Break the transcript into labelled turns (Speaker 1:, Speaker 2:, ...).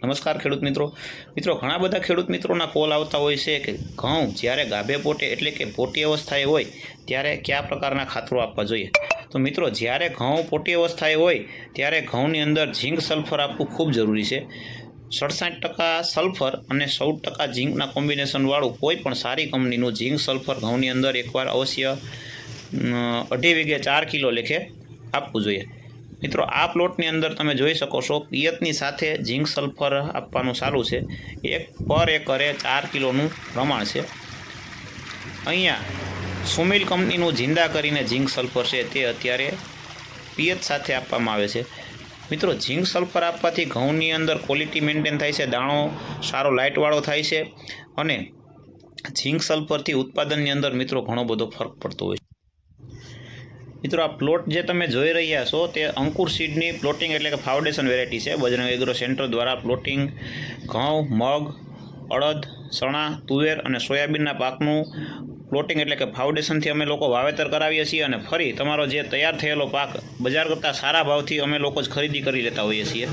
Speaker 1: નમસ્કાર ખેડૂત મિત્રો ઘણા બધા ખેડૂત મિત્રોના કોલ આવતા હોય છે કે ઘઉં જ્યારે ગાભે પોટે એટલે કે પોટી અવસ્થાએ હોય ત્યારે કયા પ્રકારના ખાતરો આપવા જોઈએ। તો મિત્રો જ્યારે ઘઉં પોટી અવસ્થાએ હોય ત્યારે ઘઉંની અંદર ઝીંક સલ્ફર આપવું ખૂબ જરૂરી છે। 67% સલ્ફર અને 14% ઝીંકના કોમ્બિનેશનવાળું કોઈ પણ સારી કંપનીનું ઝીંક સલ્ફર ઘઉંની અંદર એકવાર અવશ્ય 2.5 વીઘે 4 કિલો લેખે આપવું જોઈએ। મિત્રો આ પ્લોટની અંદર તમે જોઈ શકો છો પિયતની સાથે ઝીંક સલ્ફર આપવાનું ચાલુ છે। પર એકરે 4 કિલોનું પ્રમાણ છે। અહીંયા સુમિલ કંપનીનું જિંદા કરીને ઝીંક સલ્ફર છે તે અત્યારે પિયત સાથે આપવામાં આવે છે। મિત્રો ઝીંક સલ્ફર આપવાથી ઘઉંની અંદર ક્વોલિટી મેન્ટેન થાય છે, દાણો સારો લાઇટવાળો થાય છે અને ઝીંક સલ્ફરથી ઉત્પાદનની અંદર મિત્રો ઘણો બધો ફરક પડતો હોય છે। મિત્રો આ પ્લોટ જે તમે જોઈ રહ્યા છો તે અંકુર સીડની પ્લોટિંગ એટલે કે ફાઉન્ડેશન વેરાયટી છે। બજરંગ એગ્રો સેન્ટર દ્વારા પ્લોટિંગ ઘઉં, મગ, અડદ, ચણા, તુવેર અને સોયાબીનના પાકનું પ્લોટિંગ એટલે કે ફાઉન્ડેશનથી અમે લોકો વાવેતર કરાવીએ છીએ અને ફરી તમારો જે તૈયાર થયેલો પાક બજાર કરતાં સારા ભાવથી અમે લોકો જ ખરીદી કરી લેતા હોઈએ છીએ।